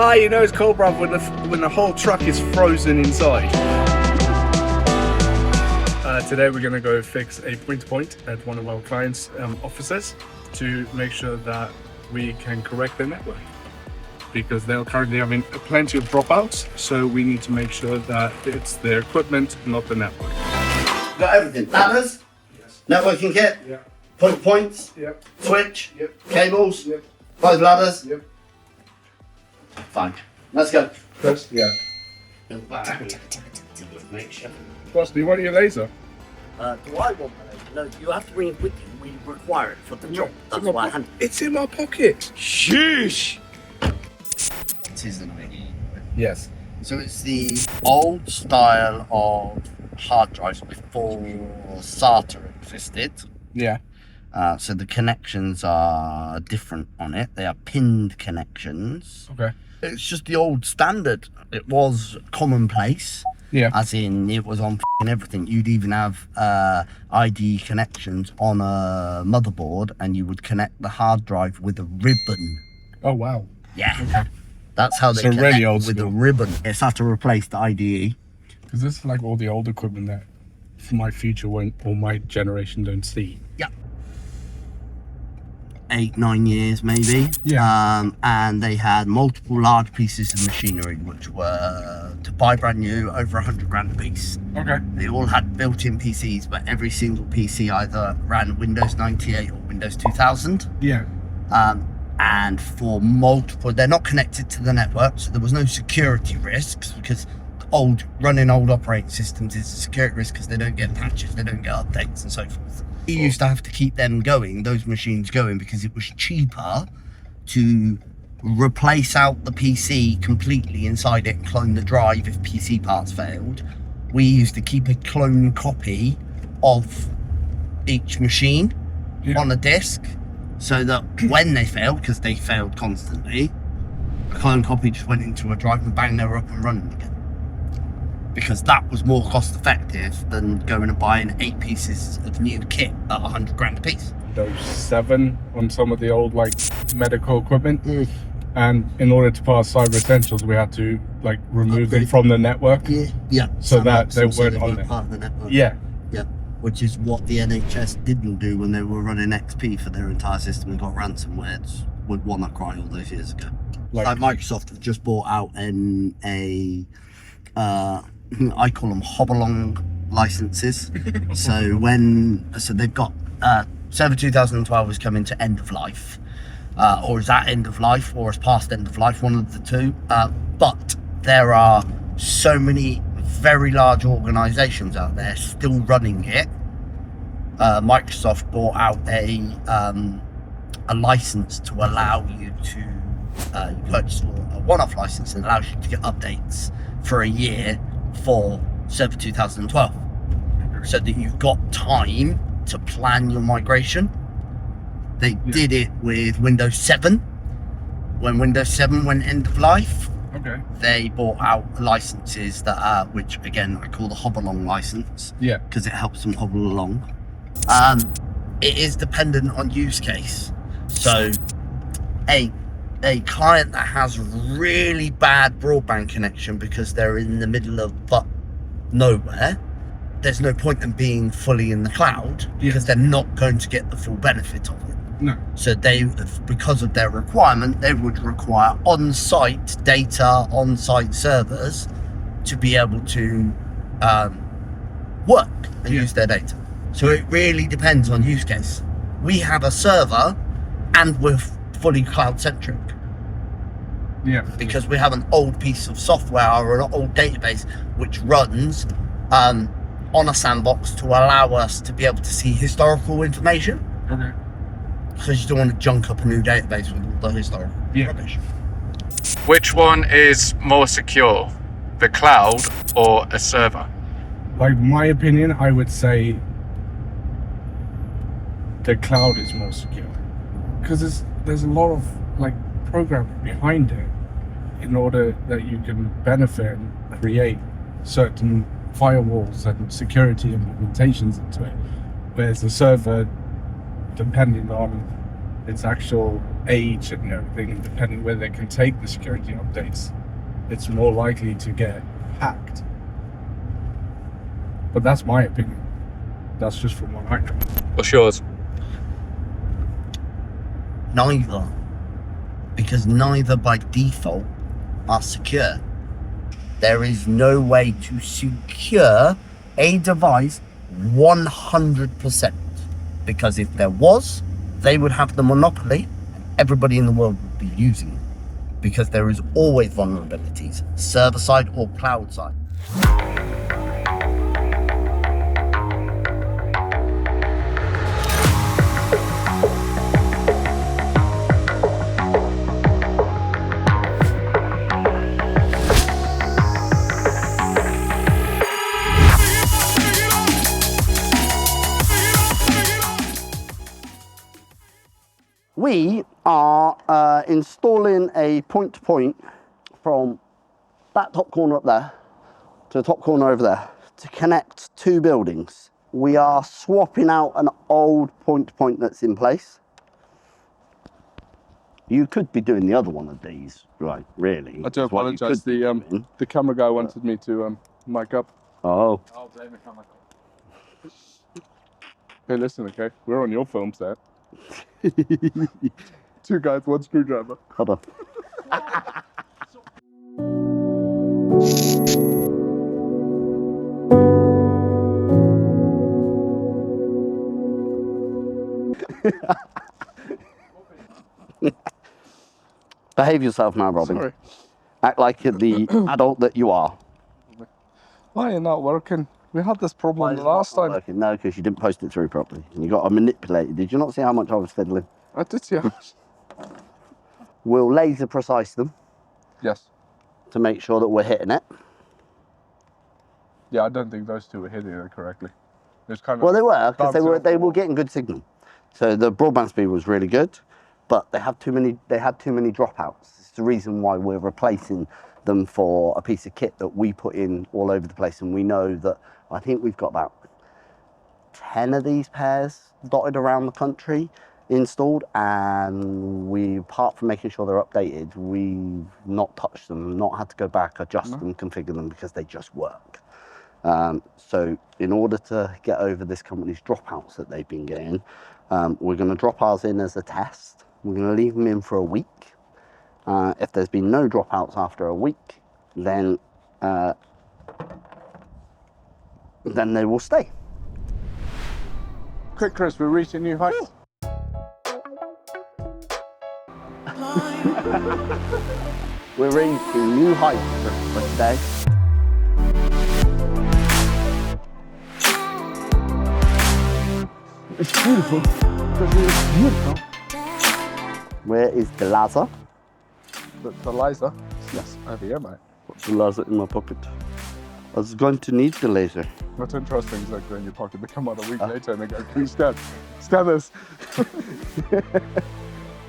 You know it's cold, bruv, when the whole truck is frozen inside. Today we're going to go fix a point-to-point at one of our clients' offices to make sure that we can correct the network. Because they're currently having plenty of dropouts, so we need to make sure that it's their equipment, not the network. Got everything. Ladders? Yes. Networking kit? Yeah. Points? Yep. Switch? Yep. Cables? Yep. 5 ladders? Yep. Fine. Let's go. First, yeah. Make sure. Boss, do you want your laser? Do I want my laser? No, you have to bring it with you. We require it for the job. That's why I hand it. It's in my pocket. Sheesh. It is, isn't it? Yes. So it's the old style of hard drives before SATA existed. Yeah. So the connections are different on it. They are pinned connections. Okay. It's just the old standard. It was commonplace. Yeah. As in, it was on everything. You'd even have ID connections on a motherboard, and you would connect the hard drive with a ribbon. Oh wow. Yeah. Okay. That's how they connect really old with school. a ribbon. It's had to replace the IDE. Because this is like all the old equipment that my future won't, or my generation don't see. Yeah. 8-9 years maybe. Yeah. And they had multiple large pieces of machinery, which were to buy brand new, over 100 grand a piece. Okay. They all had built-in PCs, but every single PC either ran Windows 98 or Windows 2000. Yeah. And for multiple, they're not connected to the network, so there was no security risks, because running old operating systems is a security risk because they don't get patches, they don't get updates and so forth. You used to have to keep them going, those machines going, because it was cheaper to replace out the PC completely inside it and clone the drive if PC parts failed. We used to keep a clone copy of each machine on a disk, so that when they failed, because they failed constantly, a clone copy just went into a drive and bang, they were up and running again. Because that was more cost effective than going and buying 8 pieces of new kit at 100 grand a piece. Those 7 on some of the old like medical equipment. And in order to pass Cyber Essentials, we had to like remove them from the network. Yeah. So that they weren't on there. Part of the network. Yeah. Yeah. Which is what the NHS didn't do when they were running XP for their entire system and got ransomware. Would wanna cry all those years ago. Like Microsoft have just bought out I call them hop-along licenses. so they've got Server 2012 is coming to end of life, or is at end of life, or is past end of life, one of the two. But there are so many very large organisations out there still running it. Microsoft bought out a license to allow you to you purchase a one-off license and allows you to get updates for a year for Server 2012, so that you've got time to plan your migration. They did it with Windows 7. When Windows 7 went end of life, they bought out licenses that which again I call the hop-along license, because it helps them hobble along. It is dependent on use case. So a client that has really bad broadband connection because they're in the middle of nowhere, there's no point in being fully in the cloud because they're not going to get the full benefit of it. No. So because of their requirement, they would require on-site data, on-site servers to be able to work and use their data. So it really depends on use case. We have a server and we're fully cloud-centric. Yeah. Because we have an old piece of software or an old database which runs on a sandbox to allow us to be able to see historical information. Okay. Because you don't want to junk up a new database with all the historical rubbish. Which one is more secure, the cloud or a server? Like my opinion, I would say the cloud is more secure, because there's a lot of like programming behind it in order that you can benefit and create certain firewalls and security implementations into it, whereas the server, depending on its actual age and everything, and depending where they can take the security updates, it's more likely to get hacked. But that's my opinion. That's just from what I know. What's yours? Neither. Because neither by default are secure. There is no way to secure a device 100%. Because if there was, they would have the monopoly and everybody in the world would be using it. Because there is always vulnerabilities, server side or cloud side. We are installing a point-to-point from that top corner up there to the top corner over there to connect two buildings. We are swapping out an old point-to-point that's in place. You could be doing the other one of these, right, really. I do apologise, the camera guy wanted me to mic up. Oh. I'll blame the camera. Hey, listen, okay? We're on your film set. Two guys, one screwdriver. Hold on. Behave yourself now, Robin. Sorry. Act like the adult that you are. Why are you not working? We had this problem the last time. Working? No, because you didn't post it through properly. And you got to manipulate it. Did you not see how much I was fiddling? I did see how much. We'll laser precise them Yes. to make sure that we're hitting it. Yeah, I don't think those two were hitting it correctly. It was kind of Well, they were, because bouncing off they the were wall. getting good signal. So the broadband speed was really good, but they had too many dropouts. It's the reason why we're replacing them for a piece of kit that we put in all over the place, and we know that I think we've got about 10 of these pairs dotted around the country installed, and we, apart from making sure they're updated, we've not touched them, not had to go back, adjust them, configure them, because they just work. So in order to get over this company's dropouts that they've been getting, we're going to drop ours in as a test. We're going to leave them in for a week. If there's been no dropouts after a week, then they will stay. Quick, Chris, we're reaching new heights. We're reaching new heights for today. It's beautiful. It's beautiful. Where is the laser? The laser? Yes. Over here, mate. What's the laser in my pocket? I was going to need the laser. What's interesting is like go in your pocket, they come out a week later and they go, please scan us.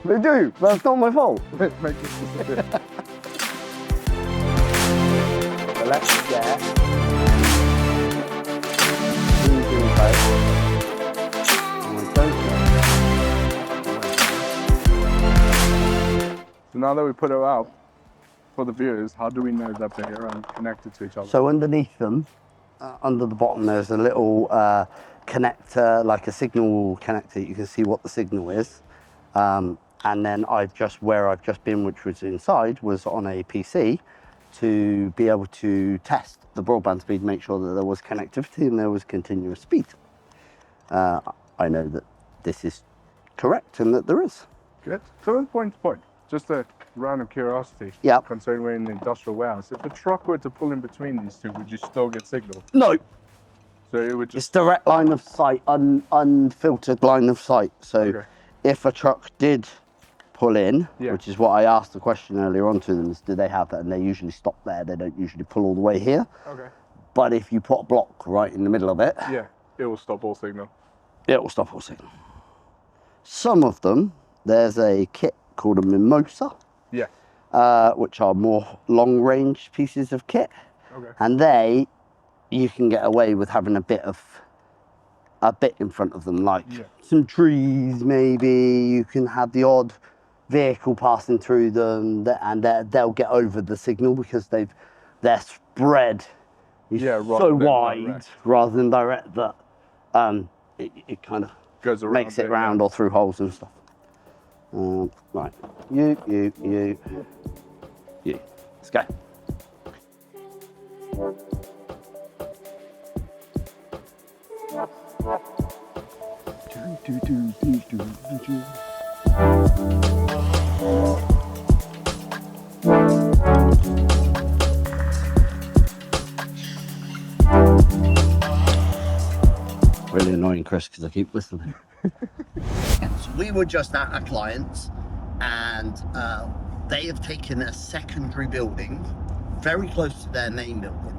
They do. That's not my fault. Make this disappear. So let's get So now that we put it out for the viewers, how do we know that they're connected to each other? So underneath them, under the bottom, there's a little connector, like a signal connector. You can see what the signal is. And then where I've just been, which was inside, was on a PC to be able to test the broadband speed, make sure that there was connectivity and there was continuous speed. I know that this is correct and that there is. Good. So then point to point, just a random curiosity. Yeah. Considering we're in the industrial warehouse, if a truck were to pull in between these two, would you still get signal? No, So it would it's just... direct line of sight, unfiltered line of sight. So Okay. if a truck did pull in, Yeah. which is what I asked the question earlier on to them, is do they have that? And they usually stop there. They don't usually pull all the way here. Okay. But if you put a block right in the middle of it, Yeah, it will stop all signal. it will stop all signal. Some of them, there's a kit called a Mimosa, Yeah. which are more long-range pieces of kit. Okay. And you can get away with having a bit of a bit in front of them, like Yeah. some trees maybe. You can have the odd vehicle passing through them, and they'll get over the signal because their spread is so wide rather than direct that it kind of Goes around, makes it round or through holes and stuff. Right, you. Let's go. Really annoying, Chris, because I keep whistling. So we were just at a client's, and they have taken a secondary building very close to their main building.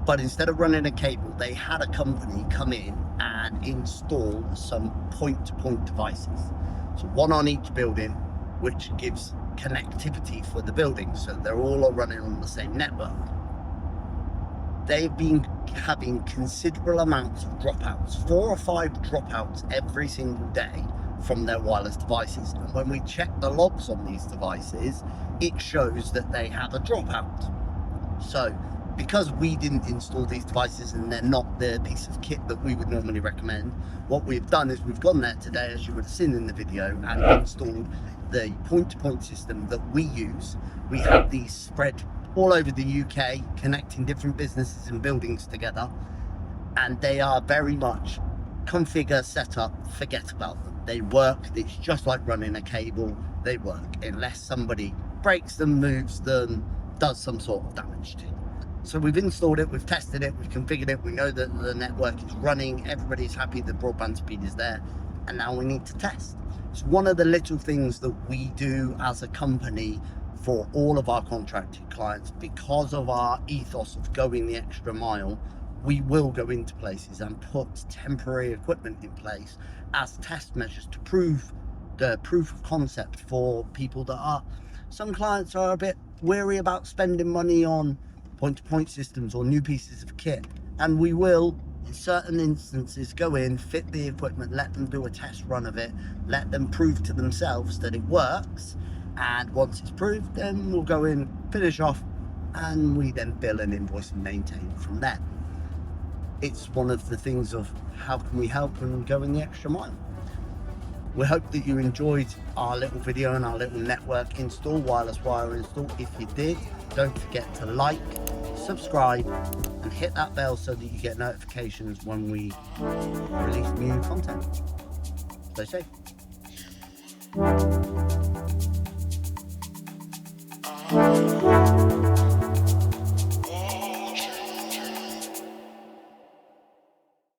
But instead of running a cable, they had a company come in and install some point-to-point devices. So one on each building, which gives connectivity for the building, so they're all running on the same network. They've been having considerable amounts of dropouts, 4 or 5 dropouts every single day from their wireless devices. And when we check the logs on these devices, it shows that they have a dropout. So because we didn't install these devices and they're not the piece of kit that we would normally recommend, what we've done is we've gone there today, as you would have seen in the video, and installed the point-to-point system that we use. We have these spread all over the UK, connecting different businesses and buildings together, and they are very much configure, set up, forget about them. They work. It's just like running a cable. They work unless somebody breaks them, moves them, does some sort of damage to it. So we've installed it, we've tested it, we've configured it, we know that the network is running, everybody's happy, the broadband speed is there, and now we need to test. It's one of the little things that we do as a company for all of our contracted clients. Because of our ethos of going the extra mile, we will go into places and put temporary equipment in place as test measures to prove the proof of concept for people that are, some clients are a bit weary about spending money on point-to-point systems or new pieces of kit, and we will in certain instances go in, fit the equipment, let them do a test run of it, let them prove to themselves that it works, and once it's proved, then we'll go in, finish off, and we then bill and invoice and maintain from there. It's one of the things of how can we help and go in the extra mile. We hope that you enjoyed our little video and our little network install, wireless wire install. If you did, don't forget to like, subscribe, and hit that bell so that you get notifications when we release new content. Stay safe.